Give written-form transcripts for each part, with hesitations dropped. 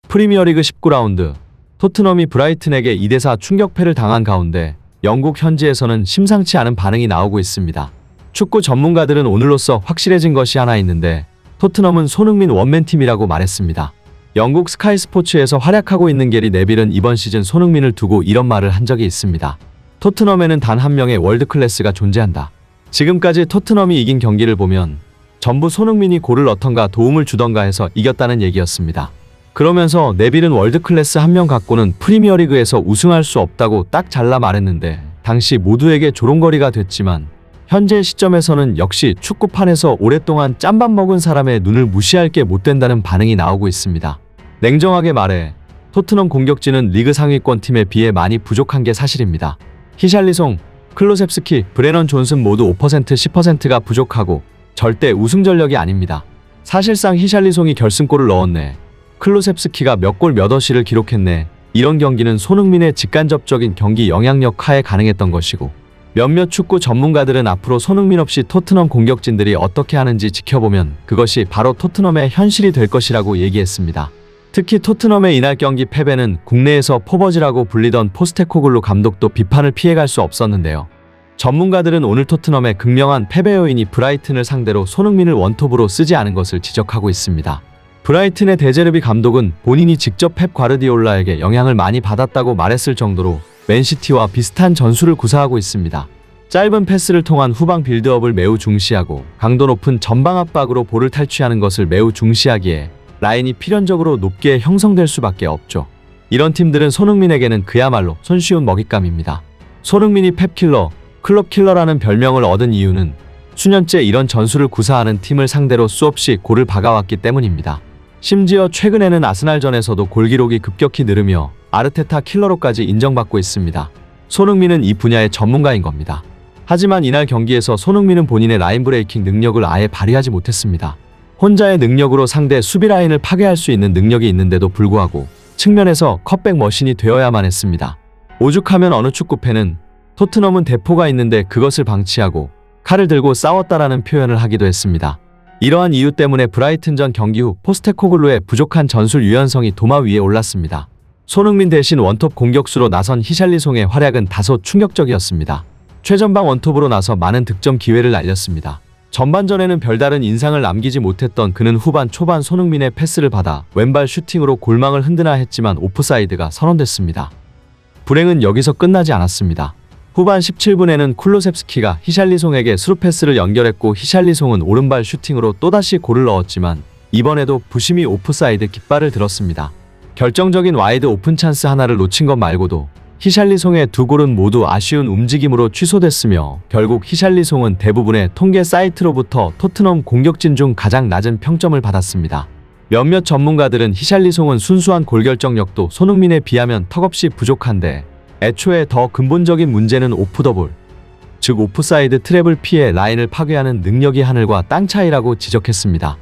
프리미어리그 19라운드 토트넘이 브라이튼에게 2대4 충격패를 당한 가운데 영국 현지에서는 심상치 않은 반응이 나오고 있습니다. 축구 전문가들은 오늘로써 확실해진 것이 하나 있는데 토트넘은 손흥민 원맨팀이라고 말했습니다. 영국 스카이 스포츠에서 활약하고 있는 게리 네빌은 이번 시즌 손흥민을 두고 이런 말을 한 적이 있습니다. 토트넘에는 단 한 명의 월드클래스가 존재한다. 지금까지 토트넘이 이긴 경기를 보면 전부 손흥민이 골을 넣던가 도움을 주던가 해서 이겼다는 얘기였습니다. 그러면서 네빌은 월드클래스 한 명 갖고는 프리미어리그에서 우승할 수 없다고 딱 잘라 말했는데 당시 모두에게 조롱거리가 됐지만 현재 시점에서는 역시 축구판에서 오랫동안 짬밥 먹은 사람의 눈을 무시할 게 못 된다는 반응이 나오고 있습니다. 냉정하게 말해 토트넘 공격진은 리그 상위권 팀에 비해 많이 부족한 게 사실입니다. 히샬리송, 클로셉스키, 브레넌 존슨 모두 5%, 10%가 부족하고 절대 우승 전력이 아닙니다. 사실상 히샬리송이 결승골을 넣었네. 클로셉스키가 몇 골 몇 어시를 기록했네. 이런 경기는 손흥민의 직간접적인 경기 영향력 하에 가능했던 것이고 몇몇 축구 전문가들은 앞으로 손흥민 없이 토트넘 공격진들이 어떻게 하는지 지켜보면 그것이 바로 토트넘의 현실이 될 것이라고 얘기했습니다. 특히 토트넘의 이날 경기 패배는 국내에서 포버즈라고 불리던 포스테코글루 감독도 비판을 피해갈 수 없었는데요. 전문가들은 오늘 토트넘의 극명한 패배 요인이 브라이튼을 상대로 손흥민을 원톱으로 쓰지 않은 것을 지적하고 있습니다. 브라이튼의 데제르비 감독은 본인이 직접 펩 과르디올라에게 영향을 많이 받았다고 말했을 정도로 맨시티와 비슷한 전술을 구사하고 있습니다. 짧은 패스를 통한 후방 빌드업을 매우 중시하고 강도 높은 전방 압박으로 볼을 탈취하는 것을 매우 중시하기에 라인이 필연적으로 높게 형성될 수밖에 없죠. 이런 팀들은 손흥민에게는 그야말로 손쉬운 먹잇감입니다. 손흥민이 펩킬러, 클럽킬러라는 별명을 얻은 이유는 수년째 이런 전술을 구사하는 팀을 상대로 수없이 골을 박아왔기 때문입니다. 심지어 최근에는 아스날전에서도 골 기록이 급격히 늘으며 아르테타 킬러로까지 인정받고 있습니다. 손흥민은 이 분야의 전문가인 겁니다. 하지만 이날 경기에서 손흥민은 본인의 라인 브레이킹 능력을 아예 발휘하지 못했습니다. 혼자의 능력으로 상대 수비 라인을 파괴할 수 있는 능력이 있는데도 불구하고 측면에서 컷백 머신이 되어야만 했습니다. 오죽하면 어느 축구팬은 토트넘은 대포가 있는데 그것을 방치하고 칼을 들고 싸웠다라는 표현을 하기도 했습니다. 이러한 이유 때문에 브라이튼전 경기 후 포스테코글루의 부족한 전술 유연성이 도마 위에 올랐습니다. 손흥민 대신 원톱 공격수로 나선 히샬리송의 활약은 다소 충격적이었습니다. 최전방 원톱으로 나서 많은 득점 기회를 날렸습니다. 전반전에는 별다른 인상을 남기지 못했던 그는 후반 초반 손흥민의 패스를 받아 왼발 슈팅으로 골망을 흔드나 했지만 오프사이드가 선언됐습니다. 불행은 여기서 끝나지 않았습니다. 후반 17분에는 쿨로셉스키가 히샬리송에게 스루 패스를 연결했고 히샬리송은 오른발 슈팅으로 또다시 골을 넣었지만 이번에도 부심이 오프사이드 깃발을 들었습니다. 결정적인 와이드 오픈 찬스 하나를 놓친 것 말고도 히샬리송의 두 골은 모두 아쉬운 움직임으로 취소됐으며 결국 히샬리송은 대부분의 통계 사이트로부터 토트넘 공격진 중 가장 낮은 평점을 받았습니다. 몇몇 전문가들은 히샬리송은 순수한 골 결정력도 손흥민에 비하면 턱없이 부족한데 애초에 더 근본적인 문제는 오프 더 볼, 즉 오프사이드 트랩을 피해 라인을 파괴하는 능력이 하늘과 땅 차이라고 지적했습니다.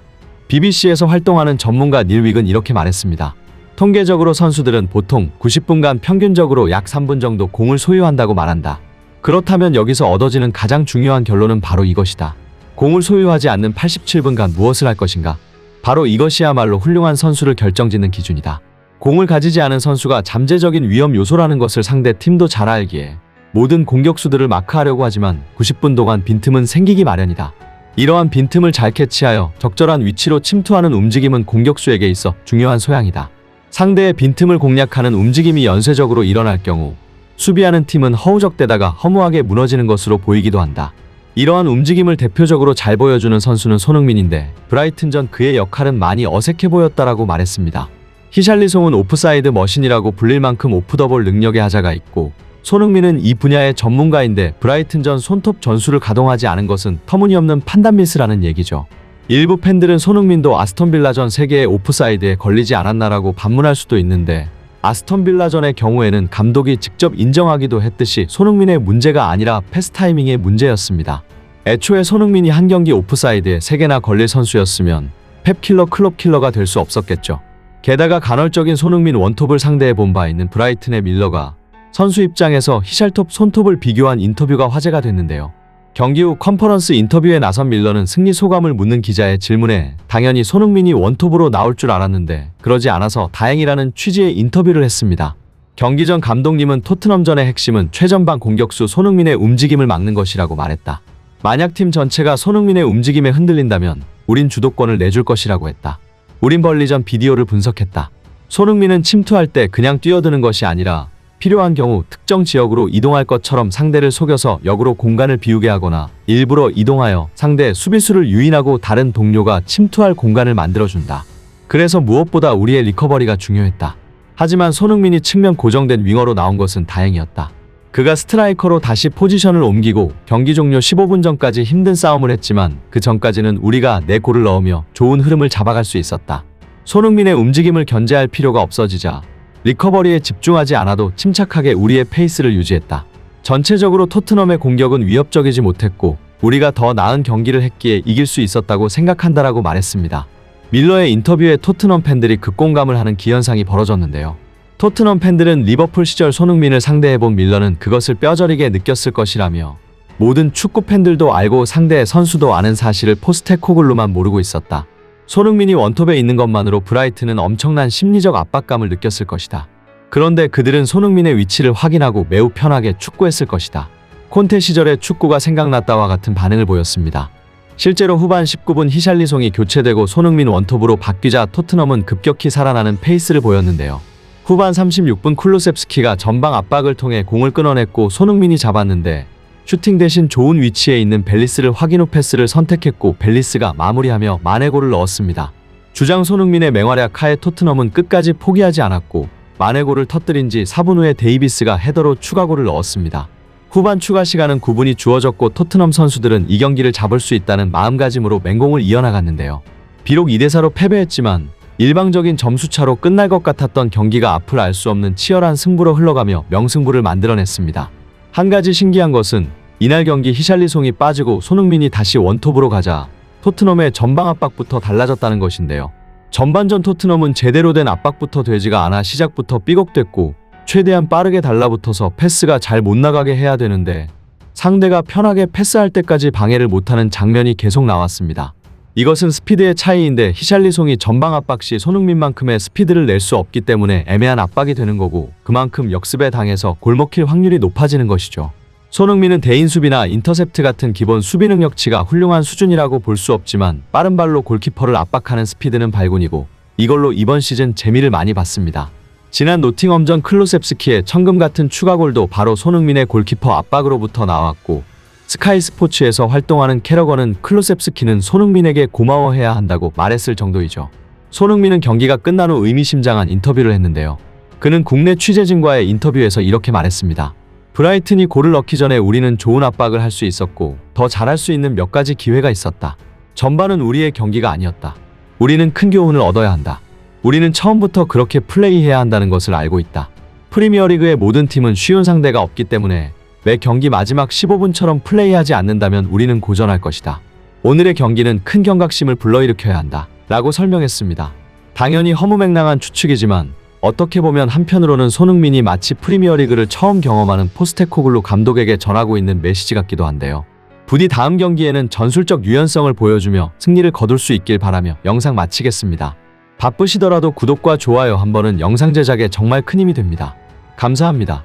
BBC에서 활동하는 전문가 닐 윅은 이렇게 말했습니다. 통계적으로 선수들은 보통 90분간 평균적으로 약 3분 정도 공을 소유한다고 말한다. 그렇다면 여기서 얻어지는 가장 중요한 결론은 바로 이것이다. 공을 소유하지 않는 87분간 무엇을 할 것인가? 바로 이것이야말로 훌륭한 선수를 결정짓는 기준이다. 공을 가지지 않은 선수가 잠재적인 위험 요소라는 것을 상대 팀도 잘 알기에 모든 공격수들을 마크하려고 하지만 90분 동안 빈틈은 생기기 마련이다. 이러한 빈틈을 잘 캐치하여 적절한 위치로 침투하는 움직임은 공격수에게 있어 중요한 소양이다. 상대의 빈틈을 공략하는 움직임이 연쇄적으로 일어날 경우 수비하는 팀은 허우적대다가 허무하게 무너지는 것으로 보이기도 한다. 이러한 움직임을 대표적으로 잘 보여주는 선수는 손흥민인데 브라이튼전 그의 역할은 많이 어색해 보였다라고 말했습니다. 히샬리송은 오프사이드 머신이라고 불릴 만큼 오프 더 볼 능력의 하자가 있고 손흥민은 이 분야의 전문가인데 브라이튼전 손톱 전술을 가동하지 않은 것은 터무니없는 판단 미스라는 얘기죠. 일부 팬들은 손흥민도 아스톤빌라전 3개의 오프사이드에 걸리지 않았나라고 반문할 수도 있는데 아스톤빌라전의 경우에는 감독이 직접 인정하기도 했듯이 손흥민의 문제가 아니라 패스 타이밍의 문제였습니다. 애초에 손흥민이 한 경기 오프사이드에 3개나 걸릴 선수였으면 펩킬러 클럽킬러가 될 수 없었겠죠. 게다가 간헐적인 손흥민 원톱을 상대해 본 바 있는 브라이튼의 밀러가 선수 입장에서 히샬톱 손톱을 비교한 인터뷰가 화제가 됐는데요. 경기 후 컨퍼런스 인터뷰에 나선 밀러는 승리 소감을 묻는 기자의 질문에 당연히 손흥민이 원톱으로 나올 줄 알았는데 그러지 않아서 다행이라는 취지의 인터뷰를 했습니다. 경기 전 감독님은 토트넘전의 핵심은 최전방 공격수 손흥민의 움직임을 막는 것이라고 말했다. 만약 팀 전체가 손흥민의 움직임에 흔들린다면 우린 주도권을 내줄 것이라고 했다. 우린 벌리전 비디오를 분석했다. 손흥민은 침투할 때 그냥 뛰어드는 것이 아니라 필요한 경우 특정 지역으로 이동할 것처럼 상대를 속여서 역으로 공간을 비우게 하거나 일부러 이동하여 상대 수비수를 유인하고 다른 동료가 침투할 공간을 만들어준다. 그래서 무엇보다 우리의 리커버리가 중요했다. 하지만 손흥민이 측면 고정된 윙어로 나온 것은 다행이었다. 그가 스트라이커로 다시 포지션을 옮기고 경기 종료 15분 전까지 힘든 싸움을 했지만 그 전까지는 우리가 내 골을 넣으며 좋은 흐름을 잡아갈 수 있었다. 손흥민의 움직임을 견제할 필요가 없어지자 리커버리에 집중하지 않아도 침착하게 우리의 페이스를 유지했다. 전체적으로 토트넘의 공격은 위협적이지 못했고 우리가 더 나은 경기를 했기에 이길 수 있었다고 생각한다라고 말했습니다. 밀러의 인터뷰에 토트넘 팬들이 극공감을 하는 기현상이 벌어졌는데요. 토트넘 팬들은 리버풀 시절 손흥민을 상대해본 밀러는 그것을 뼈저리게 느꼈을 것이라며 모든 축구 팬들도 알고 상대의 선수도 아는 사실을 포스테코글루만 모르고 있었다. 손흥민이 원톱에 있는 것만으로 브라이튼은 엄청난 심리적 압박감을 느꼈을 것이다. 그런데 그들은 손흥민의 위치를 확인하고 매우 편하게 축구했을 것이다. 콘테 시절의 축구가 생각났다와 같은 반응을 보였습니다. 실제로 후반 19분 히샬리송이 교체되고 손흥민 원톱으로 바뀌자 토트넘은 급격히 살아나는 페이스를 보였는데요. 후반 36분 쿨루셉스키가 전방 압박을 통해 공을 끊어냈고 손흥민이 잡았는데 슈팅 대신 좋은 위치에 있는 벨리스를 확인 후 패스를 선택했고 벨리스가 마무리하며 마네골을 넣었습니다. 주장 손흥민의 맹활약 하에 토트넘은 끝까지 포기하지 않았고 마네골을 터뜨린 지 4분 후에 데이비스가 헤더로 추가골을 넣었습니다. 후반 추가 시간은 9분이 주어졌고 토트넘 선수들은 이 경기를 잡을 수 있다는 마음가짐으로 맹공을 이어나갔는데요. 비록 2대4로 패배했지만 일방적인 점수차로 끝날 것 같았던 경기가 앞을 알 수 없는 치열한 승부로 흘러가며 명승부를 만들어냈습니다. 한 가지 신기한 것은 이날 경기 히샬리송이 빠지고 손흥민이 다시 원톱으로 가자 토트넘의 전방 압박부터 달라졌다는 것인데요. 전반전 토트넘은 제대로 된 압박부터 되지가 않아 시작부터 삐걱댔고 최대한 빠르게 달라붙어서 패스가 잘 못 나가게 해야 되는데 상대가 편하게 패스할 때까지 방해를 못하는 장면이 계속 나왔습니다. 이것은 스피드의 차이인데 히샬리송이 전방 압박 시 손흥민만큼의 스피드를 낼 수 없기 때문에 애매한 압박이 되는 거고 그만큼 역습에 당해서 골 먹힐 확률이 높아지는 것이죠. 손흥민은 대인 수비나 인터셉트 같은 기본 수비 능력치가 훌륭한 수준이라고 볼 수 없지만 빠른 발로 골키퍼를 압박하는 스피드는 발군이고 이걸로 이번 시즌 재미를 많이 봤습니다. 지난 노팅엄전 클루셉스키의 천금 같은 추가골도 바로 손흥민의 골키퍼 압박으로부터 나왔고 스카이 스포츠에서 활동하는 캐러건은 클루셉스키는 손흥민에게 고마워해야 한다고 말했을 정도이죠. 손흥민은 경기가 끝난 후 의미심장한 인터뷰를 했는데요. 그는 국내 취재진과의 인터뷰에서 이렇게 말했습니다. 브라이튼이 골을 넣기 전에 우리는 좋은 압박을 할 수 있었고 더 잘할 수 있는 몇 가지 기회가 있었다. 전반은 우리의 경기가 아니었다. 우리는 큰 교훈을 얻어야 한다. 우리는 처음부터 그렇게 플레이해야 한다는 것을 알고 있다. 프리미어리그의 모든 팀은 쉬운 상대가 없기 때문에 매 경기 마지막 15분처럼 플레이하지 않는다면 우리는 고전할 것이다. 오늘의 경기는 큰 경각심을 불러일으켜야 한다. 라고 설명했습니다. 당연히 허무맹랑한 추측이지만 어떻게 보면 한편으로는 손흥민이 마치 프리미어리그를 처음 경험하는 포스테코글루 감독에게 전하고 있는 메시지 같기도 한데요. 부디 다음 경기에는 전술적 유연성을 보여주며 승리를 거둘 수 있길 바라며 영상 마치겠습니다. 바쁘시더라도 구독과 좋아요 한 번은 영상 제작에 정말 큰 힘이 됩니다. 감사합니다.